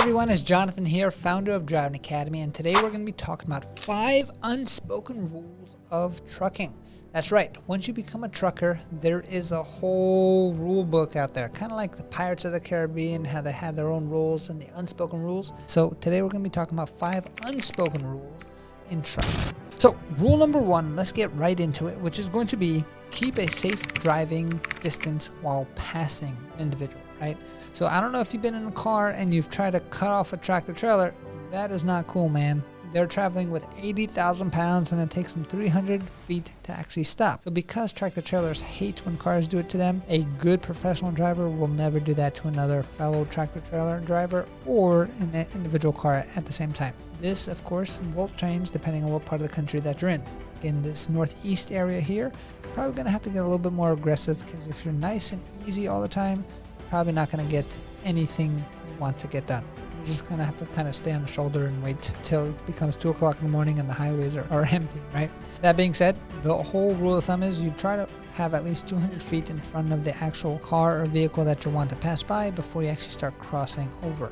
everyone, it's Jonathan here, founder of Driving Academy, and today we're going to be talking about 5 unspoken rules of trucking. That's right, once you become a trucker, there is a whole rule book out there, kind of like the Pirates of the Caribbean, how they had their own rules and the unspoken rules. So today we're going to be talking about 5 unspoken rules in trucking. So rule number 1, let's get right into it, which is going to be keep a safe driving distance while passing an individual, right? So I don't know if you've been in a car and you've tried to cut off a tractor trailer. That is not cool, man. They're traveling with 80,000 pounds and it takes them 300 feet to actually stop. So because tractor trailers hate when cars do it to them, a good professional driver will never do that to another fellow tractor trailer driver or an individual car at the same time. This, of course, will change depending on what part of the country that you're in. In this northeast area here, you're probably going to have to get a little bit more aggressive, because if you're nice and easy all the time, you're probably not going to get anything you want to get done. You're just going to have to kind of stay on the shoulder and wait till it becomes 2 o'clock in the morning and the highways are empty, right? That being said, the whole rule of thumb is you try to have at least 200 feet in front of the actual car or vehicle that you want to pass by before you actually start crossing over.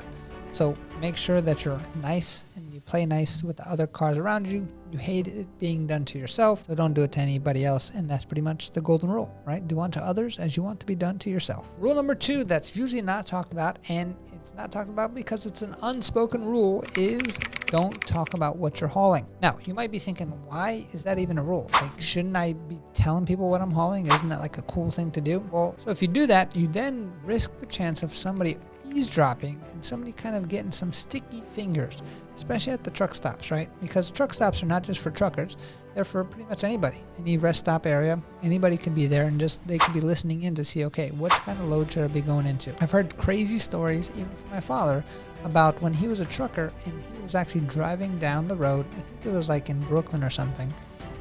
So make sure that you're nice and you play nice with the other cars around you. You hate it being done to yourself, so don't do it to anybody else. And that's pretty much the golden rule, right? Do unto others as you want to be done to yourself. Rule number 2 that's usually not talked about, and it's not talked about because it's an unspoken rule, is don't talk about what you're hauling. Now, you might be thinking, why is that even a rule? Like, shouldn't I be telling people what I'm hauling? Isn't that like a cool thing to do? Well, so if you do that, you then risk the chance of somebody eavesdropping and somebody kind of getting some sticky fingers, especially at the truck stops, right? Because truck stops are not just for truckers, they're for pretty much anybody. Any rest stop area, anybody can be there and just they can be listening in to see, okay, what kind of load should I be going into? I've heard crazy stories, even from my father, about when he was a trucker and he was actually driving down the road. I think it was like in Brooklyn or something,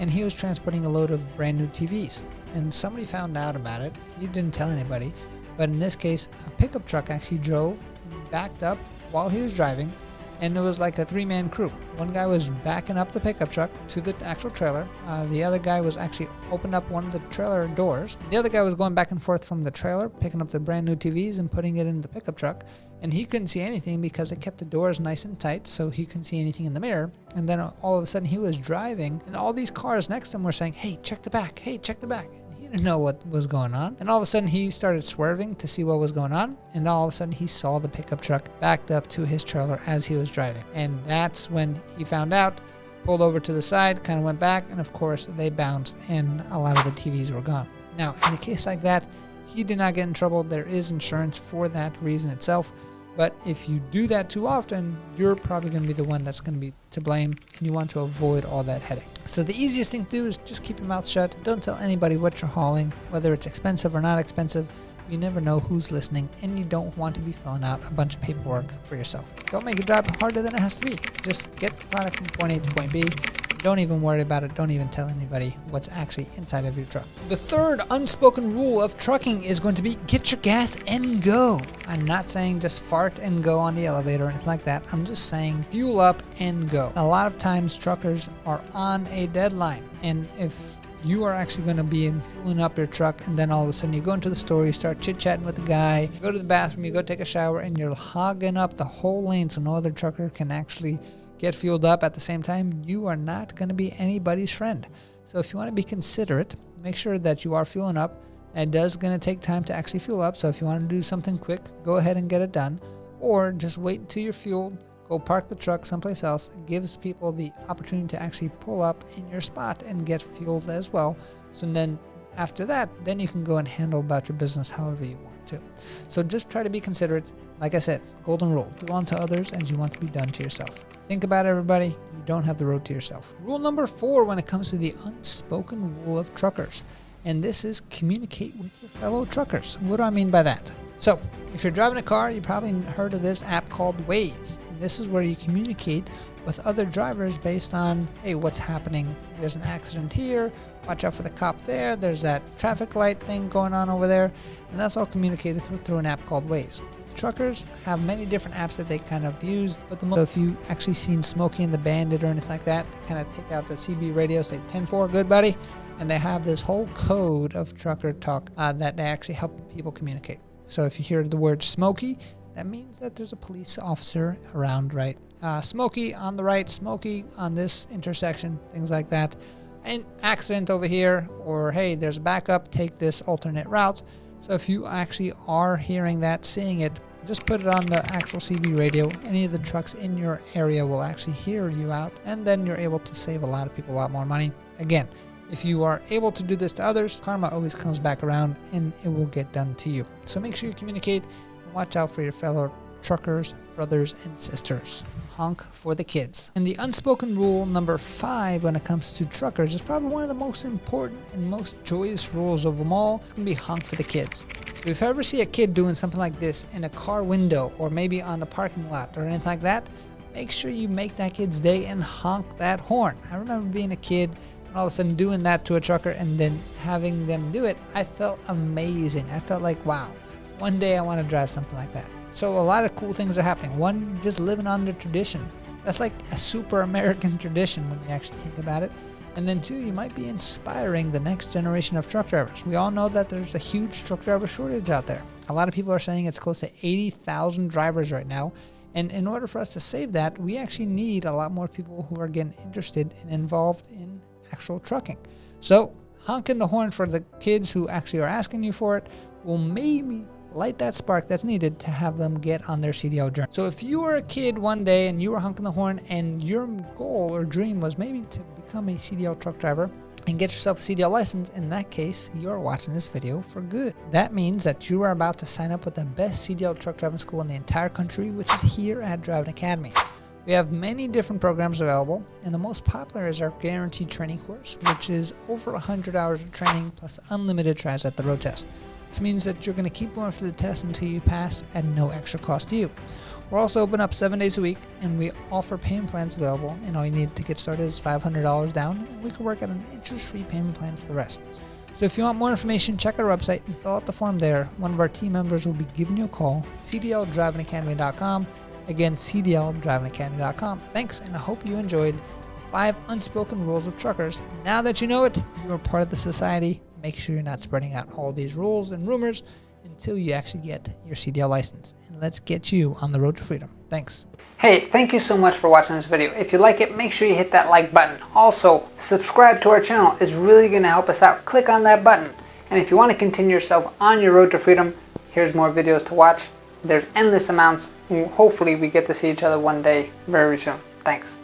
and he was transporting a load of brand new TVs, and somebody found out about it. He didn't tell anybody. But in this case, a pickup truck actually drove and backed up while he was driving, and it was like a 3-man crew. One guy was backing up the pickup truck to the actual trailer. The other guy was actually opened up one of the trailer doors. The other guy was going back and forth from the trailer, picking up the brand new TVs and putting it in the pickup truck. And he couldn't see anything because it kept the doors nice and tight, so he couldn't see anything in the mirror. And then all of a sudden he was driving, and all these cars next to him were saying, "Hey, check the back. Hey, check the back." He didn't know what was going on, and all of a sudden he started swerving to see what was going on, and all of a sudden he saw the pickup truck backed up to his trailer as he was driving. And that's when he found out, pulled over to the side, kind of went back, and of course they bounced and a lot of the TVs were gone. Now, in a case like that, he did not get in trouble. There is insurance for that reason itself. But if you do that too often, you're probably going to be the one that's going to be to blame, and you want to avoid all that headache. So the easiest thing to do is just keep your mouth shut. Don't tell anybody what you're hauling, whether it's expensive or not expensive. You never know who's listening, and you don't want to be filling out a bunch of paperwork for yourself. Don't make your job harder than it has to be. Just get the product from point A to point B. Don't even worry about it. Don't even tell anybody what's actually inside of your truck. The third unspoken rule of trucking is going to be get your gas and go. I'm not saying just fart and go on the elevator or anything like that. I'm just saying fuel up and go. A lot of times truckers are on a deadline, and if you are actually going to be fueling up your truck, and then all of a sudden you go into the store, you start chit-chatting with the guy, you go to the bathroom, you go take a shower, and you're hogging up the whole lane so no other trucker can actually get fueled up at the same time, you are not going to be anybody's friend. So if you want to be considerate, make sure that you are fueling up. It does going to take time to actually fuel up, so if you want to do something quick, go ahead and get it done, or just wait until you're fueled, go park the truck someplace else. It gives people the opportunity to actually pull up in your spot and get fueled as well. So then after that, then you can go and handle about your business however you want to. So just try to be considerate. Like I said, golden rule, do unto others as you want to be done to yourself. Think about it, everybody. You don't have the road to yourself. Rule number 4 when it comes to the unspoken rule of truckers, and this is communicate with your fellow truckers. What do I mean by that? So if you're driving a car, you probably heard of this app called Waze. And this is where you communicate with other drivers based on, hey, what's happening? There's an accident here. Watch out for the cop there. There's that traffic light thing going on over there. And that's all communicated through an app called Waze. Truckers have many different apps that they kind of use, but so if you actually seen Smokey and the Bandit or anything like that, they kind of take out the CB radio, say 10-4, good buddy, and they have this whole code of trucker talk that they actually help people communicate. So if you hear the word Smokey, that means that there's a police officer around, right? Smoky on the right, smoky on this intersection, things like that. An accident over here, or hey, there's a backup, take this alternate route. So if you actually are hearing that, seeing it, just put it on the actual CB radio. Any of the trucks in your area will actually hear you out, and then you're able to save a lot of people a lot more money. Again, if you are able to do this to others, karma always comes back around and it will get done to you. So make sure you communicate and watch out for your fellow truckers, brothers, and sisters. Honk for the kids. And the unspoken rule number 5 when it comes to truckers is probably one of the most important and most joyous rules of them all. It's going to be honk for the kids. So if you ever see a kid doing something like this in a car window or maybe on a parking lot or anything like that, make sure you make that kid's day and honk that horn. I remember being a kid and all of a sudden doing that to a trucker and then having them do it. I felt amazing. I felt like, wow, one day I want to drive something like that. So a lot of cool things are happening. One, just living on the tradition. That's like a super American tradition when you actually think about it. And then 2, you might be inspiring the next generation of truck drivers. We all know that there's a huge truck driver shortage out there. A lot of people are saying it's close to 80,000 drivers right now. And in order for us to save that, we actually need a lot more people who are getting interested and involved in actual trucking. So honking the horn for the kids who actually are asking you for it will maybe light that spark that's needed to have them get on their CDL journey. So if you were a kid one day and you were honking the horn and your goal or dream was maybe to become a CDL truck driver and get yourself a CDL license, in that case, you're watching this video for good. That means that you are about to sign up with the best CDL truck driving school in the entire country, which is here at Driving Academy. We have many different programs available, and the most popular is our guaranteed training course, which is over 100 hours of training plus unlimited tries at the road test, which means that you're going to keep going for the test until you pass at no extra cost to you. We're also open up 7 days a week, and we offer payment plans available, and all you need to get started is $500 down, and we can work out an interest-free payment plan for the rest. So if you want more information, check our website and fill out the form there. One of our team members will be giving you a call, cdldrivingacademy.com. Again, cdldrivingacademy.com. Thanks, and I hope you enjoyed the 5 unspoken rules of truckers. Now that you know it, you are part of the society. Make sure you're not spreading out all these rules and rumors until you actually get your CDL license. And let's get you on the road to freedom. Thanks. Hey, thank you so much for watching this video. If you like it, make sure you hit that like button. Also, subscribe to our channel. It's really going to help us out. Click on that button. And if you want to continue yourself on your road to freedom, here's more videos to watch. There's endless amounts. Hopefully we get to see each other one day very soon. Thanks.